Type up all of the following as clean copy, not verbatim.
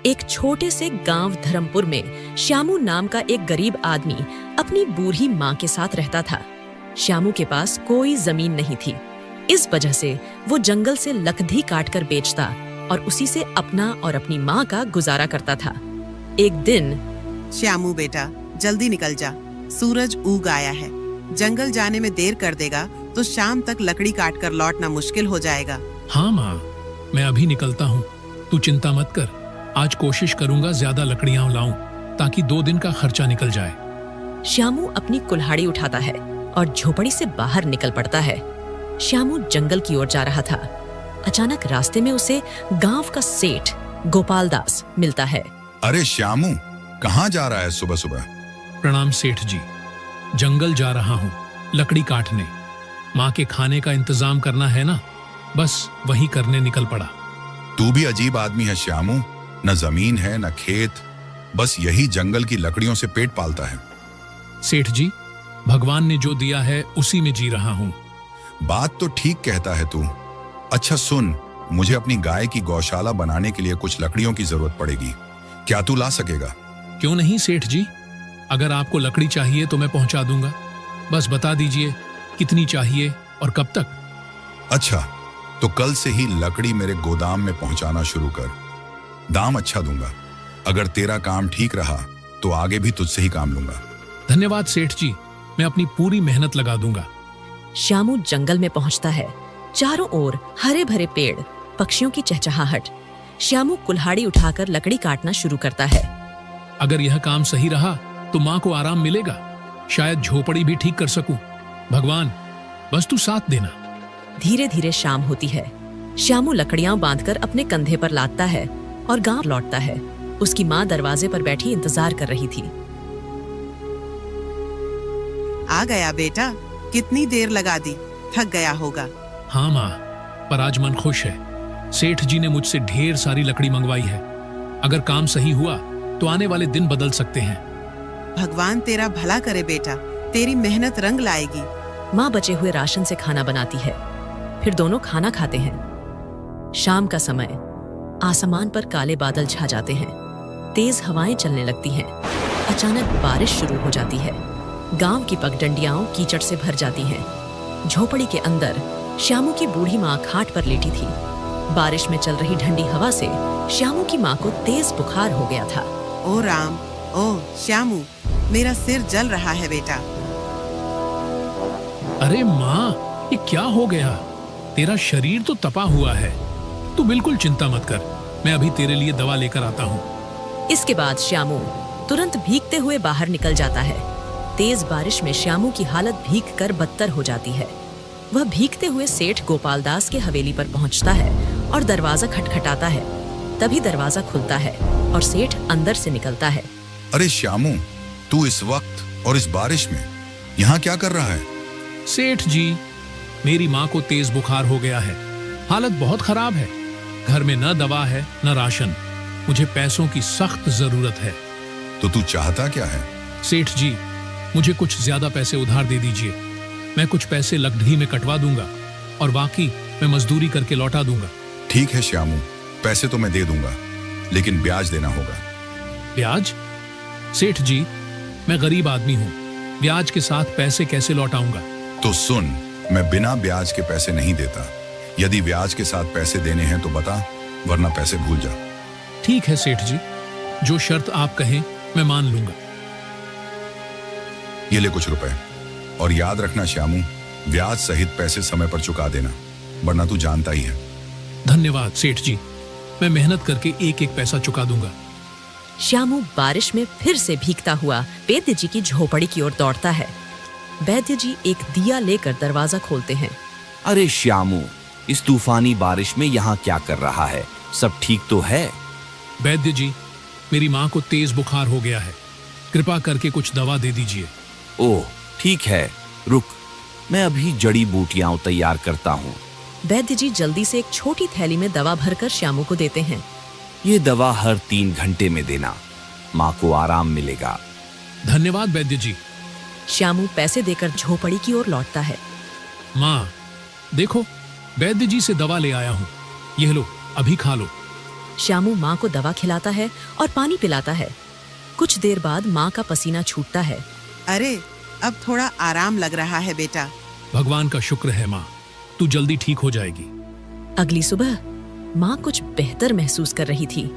एक छोटे से गांव धर्मपुर में श्यामू नाम का एक गरीब आदमी अपनी बूढ़ी माँ के साथ रहता था। श्यामू के पास कोई जमीन नहीं थी। इस वजह से वो जंगल से लकड़ी काटकर बेचता और उसी से अपना और अपनी माँ का गुजारा करता था। एक दिन, श्यामू बेटा, जल्दी निकल जा, सूरज उग आया है। जंगल जाने में देर कर देगा तो शाम तक लकड़ी काट कर लौटना मुश्किल हो जाएगा। हाँ माँ, मैं अभी निकलता हूँ, तू चिंता मत कर। आज कोशिश करूंगा ज्यादा लकड़ियां लाऊं ताकि 2 दिन का खर्चा निकल जाए। श्यामू अपनी कुल्हाड़ी उठाता है और झोपड़ी से बाहर निकल पड़ता है। श्यामू जंगल की ओर जा रहा था। अचानक रास्ते में उसे गांव का सेठ गोपाल दास मिलता है। अरे श्यामू, कहाँ जा रहा है सुबह सुबह? प्रणाम सेठ जी, जंगल जा रहा हूँ लकड़ी काटने। माँ के खाने का इंतजाम करना है ना, बस वही करने निकल पड़ा। तू भी अजीब आदमी है श्यामू, न जमीन है न खेत, बस यही जंगल की लकड़ियों से पेट पालता है। सेठ जी, भगवान ने जो दिया है उसी में जी रहा हूँ। बात तो ठीक कहता है तू। अच्छा सुन, मुझे अपनी गाय की गौशाला बनाने के लिए कुछ लकड़ियों की जरूरत पड़ेगी। क्या तू ला सकेगा? क्यों नहीं सेठ जी, अगर आपको लकड़ी चाहिए तो मैं पहुंचा दूंगा। बस बता दीजिए कितनी चाहिए और कब तक। अच्छा, तो कल से ही लकड़ी मेरे गोदाम में पहुंचाना शुरू कर। दाम अच्छा दूंगा। अगर तेरा काम ठीक रहा तो आगे भी तुझसे ही काम लूंगा। धन्यवाद सेठ जी, मैं अपनी पूरी मेहनत लगा दूंगा। श्यामू जंगल में पहुंचता है। चारों ओर हरे भरे पेड़, पक्षियों की चहचहाहट। श्यामू कुल्हाड़ी उठाकर लकड़ी काटना शुरू करता है। अगर यह काम सही रहा तो माँ को आराम मिलेगा, शायद झोपड़ी भी ठीक कर सकूं। भगवान, बस तू साथ देना। धीरे धीरे शाम होती है। श्यामू लकड़ियां बांधकर अपने कंधे पर लादता है और गांव लौटता है। उसकी माँ दरवाजे पर बैठी इंतजार कर रही थी। आ गया बेटा, कितनी देर लगा दी, थक गया होगा। हाँ माँ, पर आज मन खुश है। सेठ जी ने मुझसे ढेर सारी लकड़ी मंगवाई है। अगर काम सही हुआ तो आने वाले दिन बदल सकते हैं। भगवान तेरा भला करे बेटा, तेरी मेहनत रंग लाएगी। माँ बचे हुए राशन से खाना बनाती है। फिर दोनों खाना खाते हैं। शाम का समय, आसमान पर काले बादल छा जाते हैं। तेज हवाएं चलने लगती हैं। अचानक बारिश शुरू हो जाती है। गांव की पगडंडियां कीचड़ से भर जाती हैं। झोपड़ी के अंदर श्यामू की बूढ़ी माँ खाट पर लेटी थी। बारिश में चल रही ठंडी हवा से श्यामू की माँ को तेज बुखार हो गया था। ओ राम, ओ श्यामू, मेरा सिर जल रहा है बेटा। अरे माँ, ये क्या हो गया? तेरा शरीर तो तपा हुआ है। तू बिल्कुल चिंता मत कर, मैं अभी तेरे लिए दवा लेकर आता हूँ। इसके बाद श्यामू तुरंत भीगते हुए बाहर निकल जाता है। तेज बारिश में श्यामू की हालत भीग कर बदतर हो जाती है। वह भीगते हुए सेठ गोपाल दास के हवेली पर पहुंचता है और दरवाजा खटखटाता है। तभी दरवाजा खुलता है और सेठ अंदर से निकलता है। अरे श्यामू, तू इस वक्त और इस बारिश में यहाँ क्या कर रहा है? सेठ जी, मेरी माँ को तेज बुखार हो गया है। हालत बहुत खराब है। घर में न दवा है न राशन। मुझे पैसों की सख्त जरूरत है। तो तू चाहता क्या है? सेठ जी, मुझे कुछ ज्यादा पैसे उधार दे दीजिए। मैं कुछ पैसे लकड़ी में कटवा दूंगा और बाकी मैं मजदूरी करके लौटा दूंगा। ठीक है श्यामू, पैसे तो मैं दे दूंगा, लेकिन ब्याज देना होगा। ब्याज? सेठ जी, मैं गरीब आदमी हूँ, ब्याज के साथ पैसे कैसे लौटाऊंगा? तो सुन, मैं बिना ब्याज के पैसे नहीं देता। यदि ब्याज के साथ पैसे देने हैं तो बता, वरना पैसे भूल जा। ठीक है सेठ जी, जो शर्त आप कहें मैं मान लूंगा। ये ले कुछ रुपए, और याद रखना श्यामू, ब्याज सहित पैसे समय पर चुका देना, वरना तू जानता ही है। धन्यवाद सेठ जी, मैं मेहनत करके एक एक पैसा चुका दूंगा। श्यामू बारिश में फिर से भीगता हुआ वैद्य जी की झोपड़ी की ओर दौड़ता है। वैद्य जी एक दिया लेकर दरवाजा खोलते हैं। अरे श्यामू, इस तूफानी बारिश में यहाँ क्या कर रहा है? सब ठीक तो है? वैद्य जी, मेरी माँ को तेज बुखार हो गया है। कृपा करके कुछ दवा दे दीजिए। ओह ठीक है, रुक, मैं अभी जड़ी बूटियां तैयार करता हूँ। वैद्य जी जल्दी से एक छोटी थैली में दवा भरकर श्यामू को देते हैं। ये दवा हर 3 घंटे में देना, माँ को आराम मिलेगा। धन्यवाद वैद्य जी। श्यामू पैसे देकर झोपड़ी की ओर लौटता है। माँ देखो, वैद्य जी से दवा ले आया हूँ, यह लो, अभी खा लो। श्यामू माँ को दवा खिलाता है और पानी पिलाता है। कुछ देर बाद माँ का पसीना छूटता है। अरे अब थोड़ा आराम लग रहा है बेटा। भगवान का शुक्र है माँ, तू जल्दी ठीक हो जाएगी। अगली सुबह माँ कुछ बेहतर महसूस कर रही थी।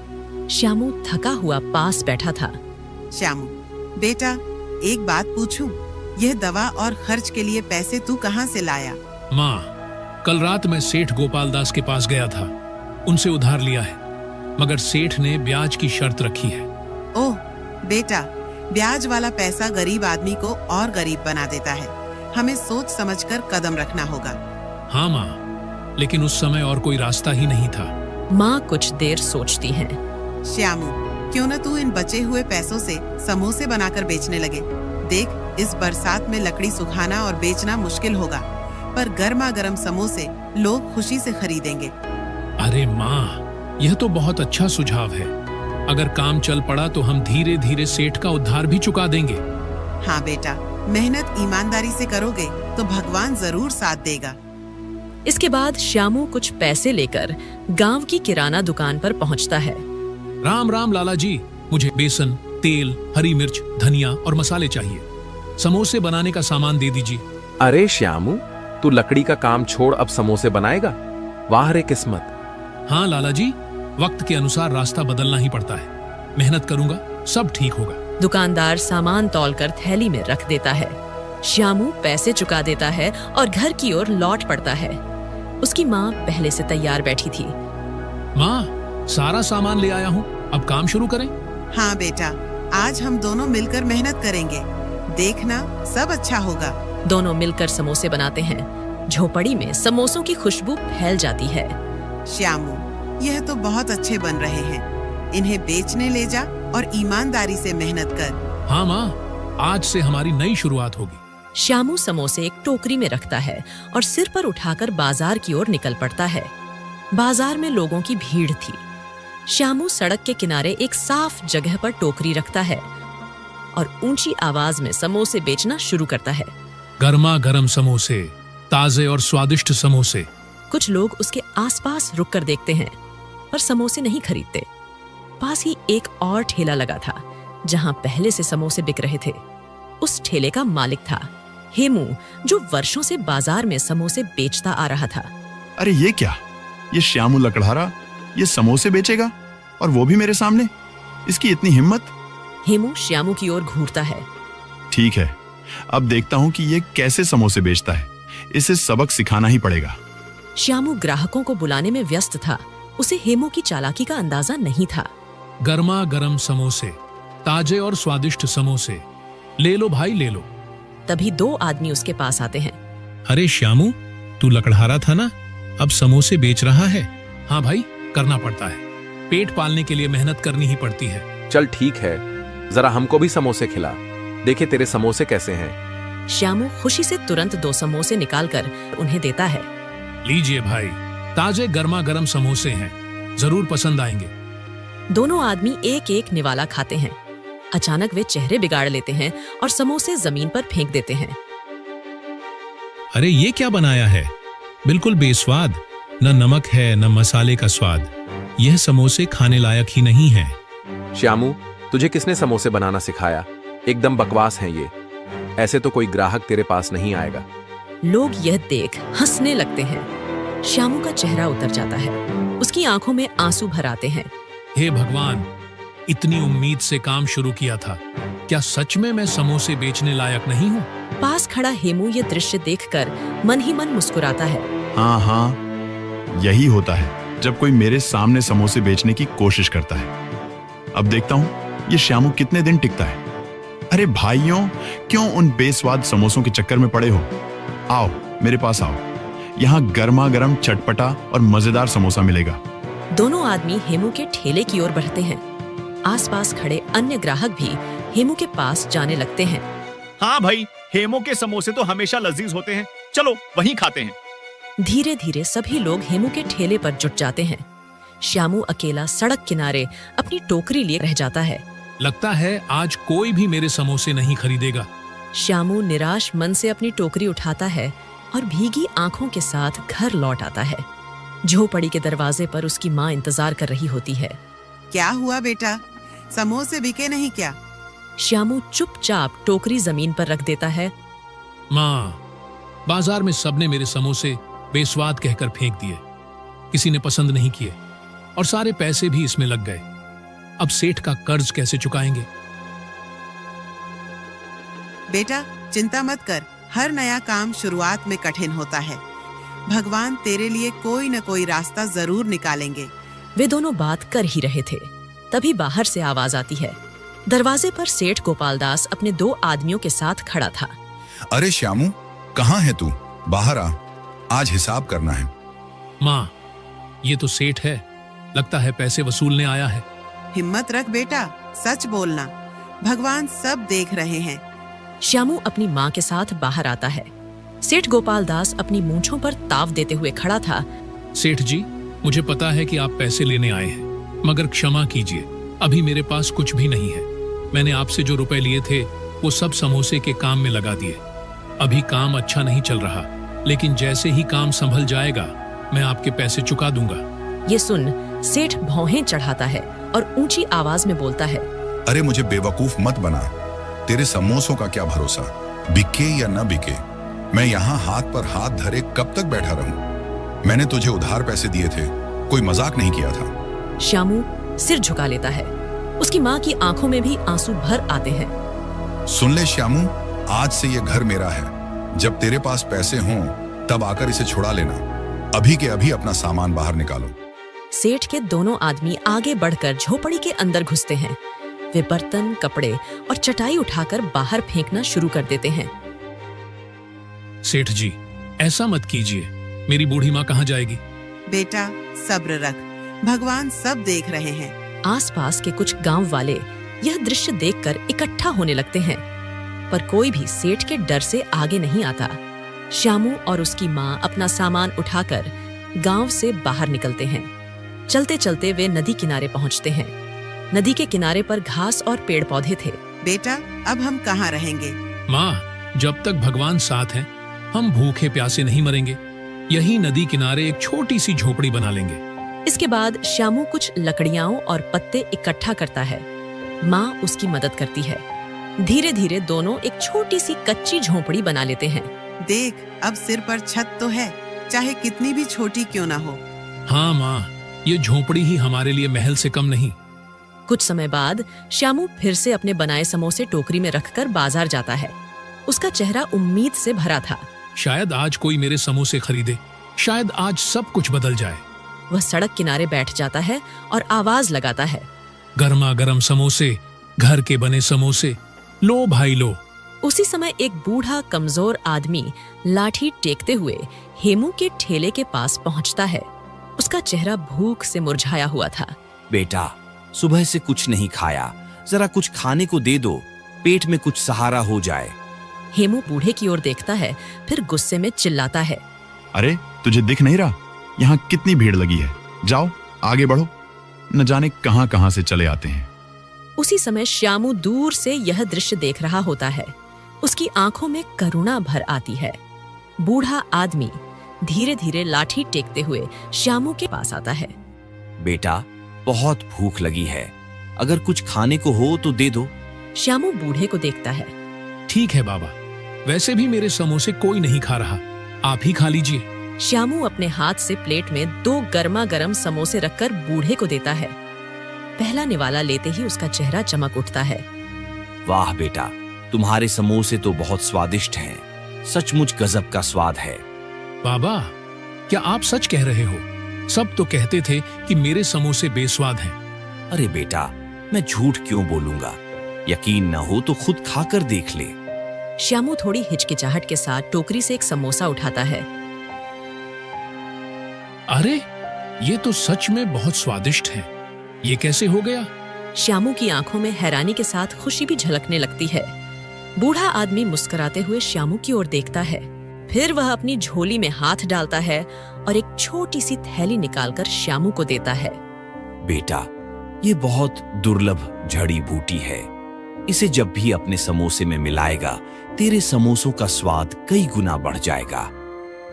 श्यामू थका हुआ पास बैठा था। श्यामू बेटा, एक बात पूछूं? यह दवा और खर्च के लिए पैसे तू कहाँ से लाया? माँ, कल रात मैं सेठ गोपाल दास के पास गया था, उनसे उधार लिया है, मगर सेठ ने ब्याज की शर्त रखी है। ओह बेटा, ब्याज वाला पैसा गरीब आदमी को और गरीब बना देता है। हमें सोच समझकर कदम रखना होगा। हाँ माँ, लेकिन उस समय और कोई रास्ता ही नहीं था। माँ कुछ देर सोचती है। श्यामू, क्यों न तू इन बचे हुए पैसों से समोसे बनाकर बेचने लगे। देख, इस बरसात में लकड़ी सुखाना और बेचना मुश्किल होगा, पर गर्मा गर्म समोसे लोग खुशी से खरीदेंगे। अरे माँ, यह तो बहुत अच्छा सुझाव है। अगर काम चल पड़ा तो हम धीरे धीरे सेठ का उधार भी चुका देंगे। हाँ बेटा, मेहनत ईमानदारी से करोगे तो भगवान जरूर साथ देगा। इसके बाद श्यामू कुछ पैसे लेकर गांव की किराना दुकान पर पहुंचता है। राम राम लाला जी, मुझे बेसन, तेल, हरी मिर्च, धनिया और मसाले चाहिए। समोसे बनाने का सामान दे दीजिए। अरे श्यामू, तू लकड़ी का काम छोड़ अब समोसे बनाएगा? वाह रे किस्मत। हाँ लाला जी, वक्त के अनुसार रास्ता बदलना ही पड़ता है। मेहनत करूंगा, सब ठीक होगा। दुकानदार सामान तौलकर थैली में रख देता है। श्यामू पैसे चुका देता है और घर की ओर लौट पड़ता है। उसकी माँ पहले से तैयार बैठी थी। माँ, सारा सामान ले आया हूँ, अब काम शुरू करें। हाँ बेटा, आज हम दोनों मिलकर मेहनत करेंगे। देखना, सब अच्छा होगा। दोनों मिलकर समोसे बनाते हैं। झोपड़ी में समोसों की खुशबू फैल जाती है। श्यामू, यह तो बहुत अच्छे बन रहे हैं। इन्हें बेचने ले जा और ईमानदारी से मेहनत कर। हाँ माँ, आज से हमारी नई शुरुआत होगी। श्यामू समोसे एक टोकरी में रखता है और सिर पर उठाकर बाजार की ओर निकल पड़ता है। बाजार में लोगों की भीड़ थी। श्यामू सड़क के किनारे एक साफ जगह पर टोकरी रखता है और ऊंची आवाज में समोसे बेचना शुरू करता है। गर्मा गर्म समोसे, ताजे और स्वादिष्ट समोसे। कुछ लोग उसके आसपास रुककर देखते हैं पर समोसे नहीं खरीदते। पास ही एक और ठेला लगा था जहां पहले से समोसे बिक रहे थे। उस ठेले का मालिक था हेमू, जो वर्षों से बाजार में समोसे बेचता आ रहा था। अरे ये क्या? ये श्यामू लकड़हारा ये समोसे बेचेगा, और वो भी मेरे सामने? इसकी इतनी हिम्मत! हेमू श्यामू की ओर घूरता है। ठीक है, अब देखता हूँ कि ये कैसे समोसे बेचता है। इसे सबक सिखाना ही पड़ेगा। श्यामू ग्राहकों को बुलाने में व्यस्त था। उसे हेमू की चालाकी का अंदाजा नहीं था। गर्मा गर्म समोसे, ताजे और स्वादिष्ट समोसे, ले लो भाई ले लो। तभी दो आदमी उसके पास आते हैं। अरे श्यामू, तू लकड़हारा था ना, अब समोसे बेच रहा है? हाँ भाई, करना पड़ता है। पेट पालने के लिए मेहनत करनी ही पड़ती है। चल ठीक है, जरा हमको भी समोसे खिला। देखे तेरे समोसे कैसे हैं। श्यामू खुशी से तुरंत 2 समोसे निकालकर उन्हें देता है। लीजिए भाई, ताजे गर्मा गर्म समोसे हैं, जरूर पसंद आएंगे। दोनों आदमी एक एक निवाला खाते हैं। अचानक वे चेहरे बिगाड़ लेते हैं और समोसे जमीन पर फेंक देते हैं। अरे ये क्या बनाया है? बिल्कुल बेस्वाद, न नमक है न मसाले का स्वाद। यह समोसे खाने लायक ही नहीं है। श्यामू, तुझे किसने समोसे बनाना सिखाया? एकदम बकवास हैं ये। ऐसे तो कोई ग्राहक तेरे पास नहीं आएगा। लोग यह देख हंसने लगते हैं। श्यामू का चेहरा उतर जाता है। उसकी आंखों में आंसू भर आते हैं। हे भगवान, इतनी उम्मीद से काम शुरू किया था, क्या सच में मैं समोसे बेचने लायक नहीं हूँ? पास खड़ा हेमू ये दृश्य देखकर मन ही मन मुस्कुराता है। हाँ हाँ, यही होता है जब कोई मेरे सामने समोसे बेचने की कोशिश करता है। अब देखता हूँ ये श्यामू कितने दिन टिकता है। अरे भाइयों, क्यों उन बेस्वाद समोसों के चक्कर में पड़े हो? आओ मेरे पास आओ, यहाँ गर्मा गर्म चटपटा और मजेदार समोसा मिलेगा। दोनों आदमी हेमू के ठेले की ओर बढ़ते हैं। आसपास खड़े अन्य ग्राहक भी हेमू के पास जाने लगते हैं। हाँ भाई, हेमू के समोसे तो हमेशा लजीज होते हैं, चलो वहीं खाते हैं। धीरे धीरे सभी लोग हेमू के ठेले पर जुट जाते हैं। श्यामू अकेला सड़क किनारे अपनी टोकरी लिए रह जाता है। लगता है आज कोई भी मेरे समोसे नहीं खरीदेगा। श्यामू निराश मन से अपनी टोकरी उठाता है और भीगी आंखों के साथ घर लौट आता है। झोपड़ी के दरवाजे पर उसकी माँ इंतजार कर रही होती है। क्या हुआ बेटा, समोसे बिके नहीं क्या? श्यामू चुपचाप टोकरी जमीन पर रख देता है। माँ, बाजार में सबने मेरे समोसे बेस्वाद कहकर फेंक दिए, किसी ने पसंद नहीं किए और सारे पैसे भी इसमें लग गए। अब सेठ का कर्ज कैसे चुकाएंगे? बेटा चिंता मत कर, हर नया काम शुरुआत में कठिन होता है। भगवान तेरे लिए कोई न कोई रास्ता जरूर निकालेंगे। वे दोनों बात कर ही रहे थे, तभी बाहर से आवाज आती है। दरवाजे पर सेठ गोपालदास अपने 2 आदमियों के साथ खड़ा था। अरे श्यामू, कहाँ है तू? बाहर आ, आज हिसाब करना है। माँ, ये तो सेठ है, लगता है पैसे वसूलने आया है। हिम्मत रख बेटा, सच बोलना, भगवान सब देख रहे हैं। श्यामू अपनी माँ के साथ बाहर आता है। सेठ गोपालदास अपनी मूंछों पर ताव देते हुए खड़ा था। सेठ जी, मुझे पता है कि आप पैसे लेने आए हैं, मगर क्षमा कीजिए, अभी मेरे पास कुछ भी नहीं है। मैंने आपसे जो रुपए लिए थे वो सब समोसे के काम में लगा दिए। अभी काम अच्छा नहीं चल रहा, लेकिन जैसे ही काम संभल जाएगा मैं आपके पैसे चुका दूंगा। ये सुन सेठ भौहें चढ़ाता है और ऊंची आवाज में बोलता है। अरे मुझे बेवकूफ मत बना, तेरे समोसों का क्या भरोसा, बिके या न बिके। मैं यहाँ हाथ पर हाथ धरे कब तक बैठा रहूं? मैंने तुझे उधार पैसे दिए थे, कोई मजाक नहीं किया था। श्यामू सिर झुका लेता है। उसकी माँ की आंखों में भी आंसू भर आते हैं। सुन ले श्यामू, आज से ये घर मेरा है। जब तेरे पास पैसे हों तब आकर इसे छुड़ा लेना। अभी के अभी अपना सामान बाहर निकालो। सेठ के दोनों आदमी आगे बढ़कर झोपड़ी के अंदर घुसते हैं। वे बर्तन, कपड़े और चटाई उठाकर बाहर फेंकना शुरू कर देते हैं। सेठ जी, ऐसा मत कीजिए, मेरी बूढ़ी माँ कहाँ जाएगी? बेटा सब्र रख, भगवान सब देख रहे हैं। आसपास के कुछ गांव वाले यह दृश्य देखकर इकट्ठा होने लगते हैं, पर कोई भी सेठ के डर से आगे नहीं आता। श्यामू और उसकी माँ अपना सामान उठाकर गांव से बाहर निकलते हैं। चलते चलते वे नदी किनारे पहुंचते हैं। नदी के किनारे पर घास और पेड़ पौधे थे। बेटा अब हम कहाँ रहेंगे? माँ, जब तक भगवान साथ हैं, हम भूखे प्यासे नहीं मरेंगे। यही नदी किनारे एक छोटी सी झोपड़ी बना लेंगे। इसके बाद श्यामू कुछ लकड़ियां और पत्ते इकट्ठा करता है। माँ उसकी मदद करती है। धीरे धीरे दोनों एक छोटी सी कच्ची झोपड़ी बना लेते हैं। देख, अब सिर पर छत तो है, चाहे कितनी भी छोटी क्यों ना हो। हाँ माँ, ये झोपड़ी ही हमारे लिए महल से कम नहीं। कुछ समय बाद श्यामू फिर से अपने बनाए समोसे टोकरी में रखकर बाजार जाता है। उसका चेहरा उम्मीद से भरा था। शायद आज कोई मेरे समोसे खरीदे, शायद आज सब कुछ बदल जाए। वह सड़क किनारे बैठ जाता है और आवाज लगाता है। गर्मा गर्म समोसे, घर के बने समोसे, लो भाई लो। उसी समय एक बूढ़ा कमजोर आदमी लाठी टेकते हुए हेमू के ठेले के पास पहुंचता है। उसका चेहरा भूख से मुरझाया हुआ था। बेटा, सुबह से कुछ नहीं खाया, जरा कुछ खाने को दे दो, पेट में कुछ सहारा हो जाए। हेमू बूढ़े की ओर देखता है, फिर गुस्से में चिल्लाता है। अरे तुझे दिख नहीं रहा यहाँ कितनी भीड़ लगी है? जाओ आगे बढ़ो, न जाने कहां कहां से चले आते हैं। उसी समय श्यामू दूर से यह दृश्य देख रहा होता है। उसकी आंखों में करुणा भर आती है। बूढ़ा आदमी धीरे धीरे लाठी टेकते हुए श्यामू के पास आता है। बेटा, बहुत भूख लगी है, अगर कुछ खाने को हो तो दे दो। श्यामू बूढ़े को देखता है। ठीक है बाबा, वैसे भी मेरे समोसे कोई नहीं खा रहा, आप ही खा लीजिए। श्यामू अपने हाथ से प्लेट में 2 गर्मा गर्म समोसे रखकर बूढ़े को देता है। पहला निवाला लेते ही उसका चेहरा चमक उठता है। वाह बेटा, तुम्हारे समोसे तो बहुत स्वादिष्ट हैं, सचमुच गजब का स्वाद है। बाबा, क्या आप सच कह रहे हो? सब तो कहते थे कि मेरे समोसे बेस्वाद हैं। अरे बेटा, मैं झूठ क्यों बोलूंगा? यकीन न हो तो खुद खाकर देख ले। श्यामू थोड़ी हिचकिचाहट के साथ टोकरी से एक समोसा उठाता है। अरे, ये तो सच में बहुत स्वादिष्ट है। ये कैसे हो गया? श्यामू की आंखों में हैरानी के साथ खुशी भी झलकने लगती है। बूढ़ा आदमी मुस्कुराते हुए श्यामू की ओर देखता है। फिर वह अपनी झोली में हाथ डालता है और एक छोटी सी थैली निकालकर श्यामू को देता है। बेटा, ये बहुत दुर्लभ जड़ी बूटी है। इसे जब भी अपने समोसे में मिलाएगा, तेरे समोसों का स्वाद कई गुना बढ़ जाएगा।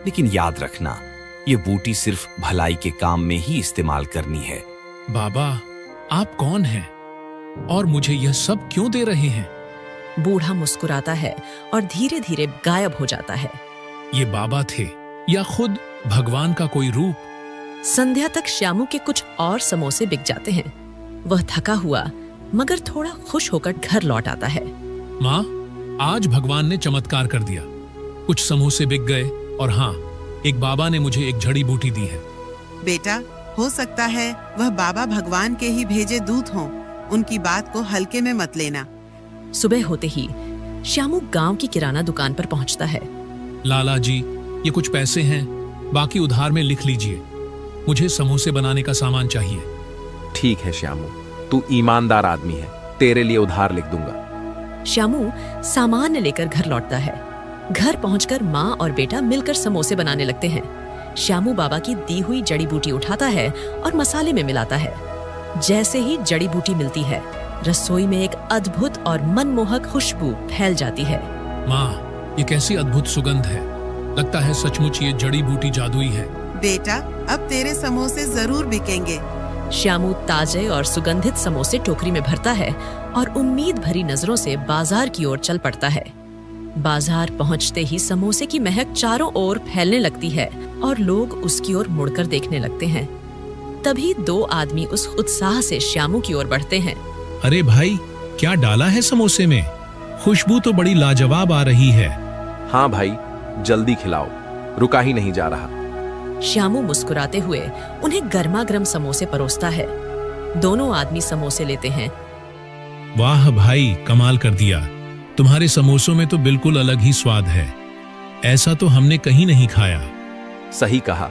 लेकिन याद रखना, ये बूटी सिर्फ भलाई के काम में ही इस्तेमाल करनी है। बाबा, आप कौन हैं और मुझे यह सब क्यों दे रहे हैं? बूढ़ा मुस्कुराता है और धीरे धीरे गायब हो जाता है। ये बाबा थे या खुद भगवान का कोई रूप? संध्या तक श्यामू के कुछ और समोसे बिक जाते हैं। वह थका हुआ मगर थोड़ा खुश होकर घर लौट आता है। माँ, आज भगवान ने चमत्कार कर दिया। कुछ समोसे बिक गए और हाँ, एक बाबा ने मुझे एक जड़ी बूटी दी है। बेटा, हो सकता है वह बाबा भगवान के ही भेजे दूत हों। उनकी बात को हल्के में मत लेना। सुबह होते ही श्यामू गांव की किराना दुकान पर पहुंचता है। लाला जी, ये कुछ पैसे हैं, बाकी उधार में लिख लीजिए। मुझे समोसे बनाने का सामान चाहिए। ठीक है श्यामू, तू ईमानदार आदमी है, तेरे लिए उधार लिख दूंगा। श्यामू सामान लेकर घर लौटता है। घर पहुंचकर माँ और बेटा मिलकर समोसे बनाने लगते हैं। श्यामू बाबा की दी हुई जड़ी बूटी उठाता है और मसाले में मिलाता है। जैसे ही जड़ी बूटी मिलती है, रसोई में एक अद्भुत और मनमोहक खुशबू फैल जाती है। माँ, ये कैसी अद्भुत सुगंध है। लगता है सचमुच ये जड़ी बूटी जादुई है। बेटा, अब तेरे समोसे जरूर बिकेंगे। श्यामू ताजे और सुगंधित समोसे टोकरी में भरता है और उम्मीद भरी नजरों से बाजार की ओर चल पड़ता है। बाजार पहुंचते ही समोसे की महक चारों ओर फैलने लगती है और लोग उसकी ओर मुड़कर देखने लगते हैं। तभी दो आदमी उस उत्साह से श्यामू की ओर बढ़ते हैं। अरे भाई, क्या डाला है समोसे में? खुशबू तो बड़ी लाजवाब आ रही है। हाँ भाई, जल्दी खिलाओ, रुका ही नहीं जा रहा। श्यामू मुस्कुराते हुए उन्हें गर्मा गर्म समोसे परोसता है। दोनों आदमी समोसे लेते हैं। वाह भाई, कमाल कर दिया। तुम्हारे समोसों में तो बिल्कुल अलग ही स्वाद है। ऐसा तो हमने कहीं नहीं खाया। सही कहा,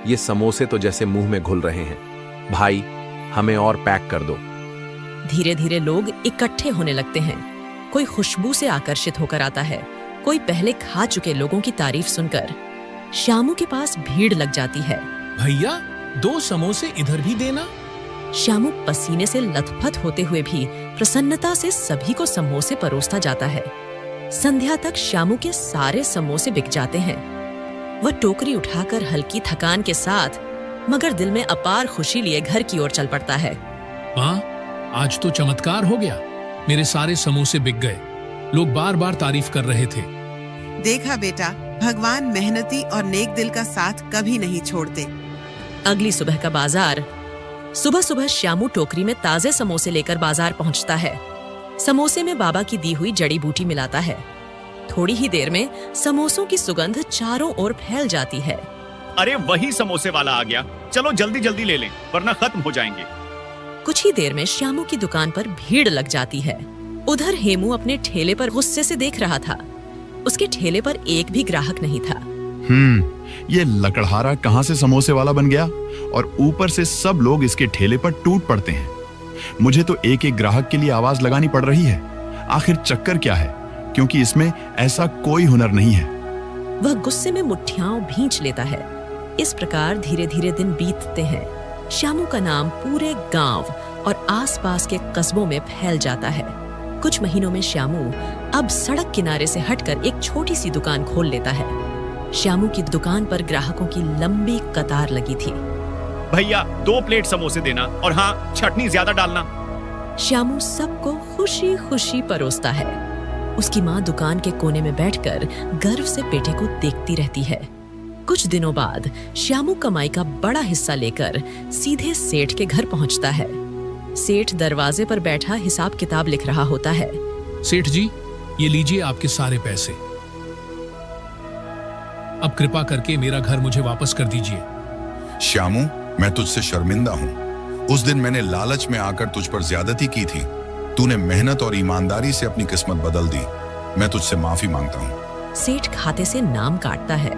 ये समोसे तो जैसे मुंह में घुल रहे हैं। भाई, हमें और पैक कर दो। धीरे धीरे लोग इकट्ठे होने लगते हैं। कोई खुशबू से आकर्षित होकर आता है, कोई पहले खा चुके लोगों की तारीफ सुनकर। श्यामू के पास भीड़ लग जाती है। भैया, 2 समोसे इधर भी देना। श्यामू पसीने से लथपथ होते हुए भी प्रसन्नता से सभी को समोसे परोसता जाता है। संध्या तक श्यामू के सारे समोसे बिक जाते हैं। वह टोकरी उठाकर हल्की थकान के साथ मगर दिल में अपार खुशी लिए घर की ओर चल पड़ता है। माँ, आज तो चमत्कार हो गया। मेरे सारे समोसे बिक गए। लोग बार बार तारीफ कर रहे थे। देखा बेटा, भगवान मेहनती और नेक दिल का साथ कभी नहीं छोड़ते। अगली सुबह का बाजार। सुबह सुबह श्यामू टोकरी में ताजे समोसे लेकर बाजार पहुंचता है। समोसे में बाबा की दी हुई जड़ी बूटी मिलाता है। थोड़ी ही देर में समोसों की सुगंध चारों ओर फैल जाती है। अरे वही समोसे वाला आ गया, चलो जल्दी जल्दी ले लें वरना खत्म हो जाएंगे। कुछ ही देर में श्यामू की दुकान पर भीड़ लग जाती है। उधर हेमू अपने ठेले पर गुस्से से देख रहा था। उसके ठेले पर एक भी ग्राहक नहीं था। ये लकड़हारा कहाँ से समोसे वाला बन गया और ऊपर से सब लोग इसके ठेले पर टूट पड़ते हैं। मुझे तो एक एक ग्राहक के लिए आवाज लगानी पड़ रही है। आखिर चक्कर क्या है, क्योंकि इसमें ऐसा कोई हुनर नहीं है। वह गुस्से में मुट्ठियां भींच लेता है। इस प्रकार धीरे धीरे दिन बीतते हैं। श्यामू का नाम पूरे गांव और आसपास के कस्बों में फैल जाता है। कुछ महीनों में श्यामू अब सड़क किनारे से हटकर एक छोटी सी दुकान खोल लेता है। श्यामू की दुकान पर ग्राहकों की लंबी कतार लगी थी। भैया 2 प्लेट समोसे देना और हाँ, चटनी ज्यादा डालना। श्यामू सबको खुशी खुशी परोसता है। उसकी माँ दुकान के कोने में बैठकर गर्व से बेटे को देखती रहती है। कुछ दिनों बाद श्यामू कमाई का बड़ा हिस्सा लेकर सीधे सेठ के घर पहुंचता है। सेठ दरवाजे पर बैठा हिसाब किताब लिख रहा होता है। सेठ जी, ये लीजिए आपके सारे पैसे। अब कृपा करके मेरा घर मुझे वापस कर दीजिए। श्यामू, मैं तुझसे शर्मिंदा हूँ। उस दिन मैंने लालच में आकर तुझ पर ज्यादती की थी। तूने मेहनत और ईमानदारी से अपनी किस्मत बदल दी। मैं तुझसे माफी मांगता हूँ। सेठ खाते से नाम काटता है।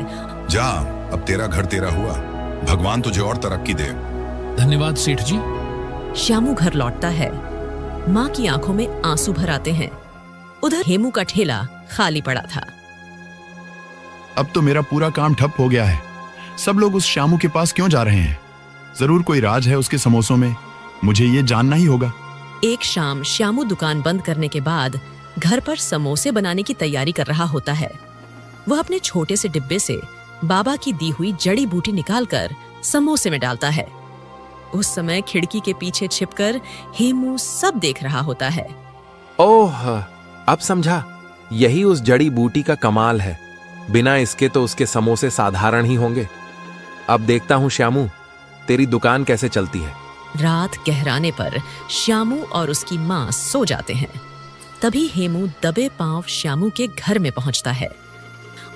जा, अब तेरा घर तेरा हुआ। भगवान तुझे और तरक्की दे। धन्यवाद सेठ जी। श्यामू घर लौटता है। माँ की आंखों में आंसू भर आते हैं। उधर हेमू का ठेला खाली पड़ा था। अब तो मेरा पूरा काम ठप हो गया है। सब लोग उस श्यामू के पास क्यों जा रहे हैं? जरूर कोई राज है उसके समोसों में। मुझे ये जानना ही होगा। एक शाम श्यामू दुकान बंद करने के बाद घर पर समोसे बनाने की तैयारी कर रहा होता है। वह अपने छोटे से डिब्बे से बाबा की दी हुई जड़ी बूटी निकालकर समोसे में डालता है। उस समय खिड़की के पीछे छिपकर हेमू सब देख रहा होता है। ओह, अब समझा, यही उस जड़ी बूटी का कमाल है। बिना इसके तो उसके समोसे साधारण ही होंगे। अब देखता हूं श्यामू, तेरी दुकान कैसे चलती है। रात गहराने पर श्यामू और उसकी माँ सो जाते हैं। तभी हेमू दबे पांव श्यामू के घर में पहुंचता है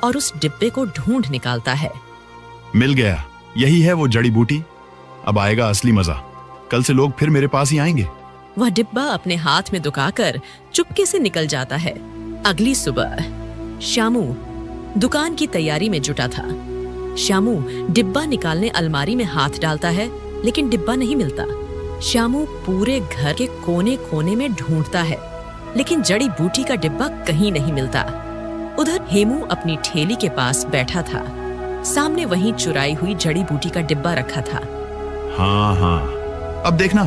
और उस डिब्बे को ढूंढ निकालता है। मिल गया, यही है वो जड़ी बूटी। अब आएगा असली मजा। कल से लोग फिर मेरे पास ही आएंगे। वह डिब्बा अपने हाथ में दुकाकर चुपके से निकल जाता है। अगली सुबह श्यामू दुकान की तैयारी में जुटा था। श्यामू डिब्बा निकालने अलमारी में हाथ डालता है, लेकिन डिब्बा नहीं मिलता। श्यामू पूरे घर के कोने कोने में ढूंढता है, लेकिन जड़ी बूटी का डिब्बा कहीं नहीं मिलता। उधर हेमू अपनी ठेली के पास बैठा था। सामने वहीं चुराई हुई जड़ी बूटी का डिब्बा रखा था। हाँ, अब देखना,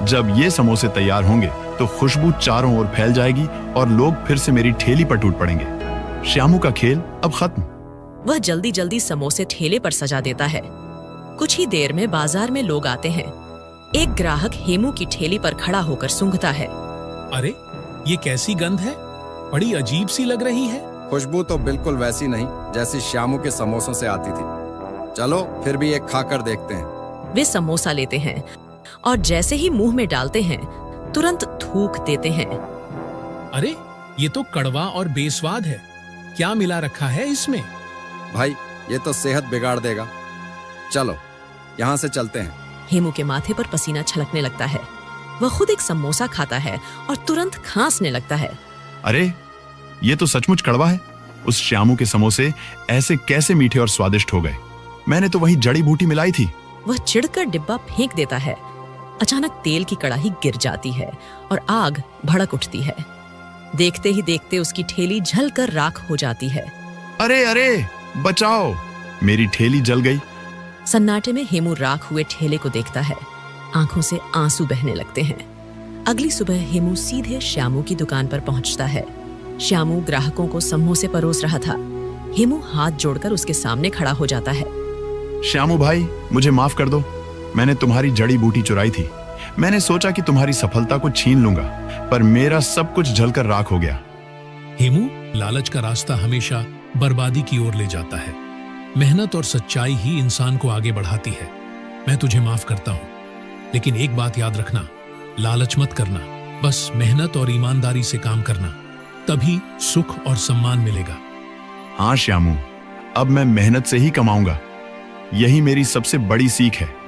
जब ये समोसे तैयार होंगे तो खुशबू चारों ओर फैल जाएगी और लोग फिर से मेरी ठेली पर टूट पड़ेंगे। श्यामू का खेल अब खत्म। वह जल्दी जल्दी समोसे ठेले पर सजा देता है। कुछ ही देर में बाजार में लोग आते हैं। एक ग्राहक हेमू की ठेली पर खड़ा होकर सूंघता है। अरे, ये कैसी गंध है? बड़ी अजीब सी लग रही है। खुशबू तो बिल्कुल वैसी नहीं जैसी श्यामू के समोसों से आती थी। चलो फिर भी एक खाकर देखते हैं। वे समोसा लेते हैं और जैसे ही मुंह में डालते हैं तुरंत थूक देते हैं। अरे, ये तो कड़वा और बेस्वाद है। क्या मिला रखा है इसमें? भाई, ये तो सेहत बिगाड़ देगा। चलो यहाँ से चलते हैं। हेमू के माथे पर पसीना छलकने लगता है। वह खुद एक समोसा खाता है और तुरंत खांसने लगता है। अरे, ये तो सचमुच कड़वा है। उस श्यामू के समोसे ऐसे कैसे मीठे और स्वादिष्ट हो गए? मैंने तो वही जड़ी बूटी मिलाई थी। वह चिढ़कर डिब्बा फेंक देता है। अचानक तेल की कड़ाही गिर जाती है और आग भड़क उठती है। देखते ही देखते उसकी ठेली जलकर राख हो जाती है। अरे अरे, बचाओ, मेरी ठेली जल गई। सन्नाटे में हेमू राख हुए ठेले को देखता है। आंखों से आंसू बहने लगते हैं। अगली सुबह हेमू सीधे श्यामू की दुकान पर पहुंचता है। श्यामू ग्राहकों को समोसे परोस रहा था। हेमू हाथ जोड़कर उसके सामने खड़ा हो जाता है। श्यामू भाई, मुझे माफ कर दो। मैंने तुम्हारी जड़ी बूटी चुराई थी। मैंने सोचा कि तुम्हारी सफलता को छीन लूंगा, पर मेरा सब कुछ जलकर राख हो गया। हेमू, लालच का रास्ता हमेशा बर्बादी की ओर ले जाता है। मेहनत और सच्चाई ही इंसान को आगे बढ़ाती है। मैं तुझे माफ करता हूँ, लेकिन एक बात याद रखना, लालच मत करना। बस मेहनत और ईमानदारी से काम करना, तभी सुख और सम्मान मिलेगा। हाँ श्यामू, अब मैं मेहनत से ही कमाऊंगा। यही मेरी सबसे बड़ी सीख है।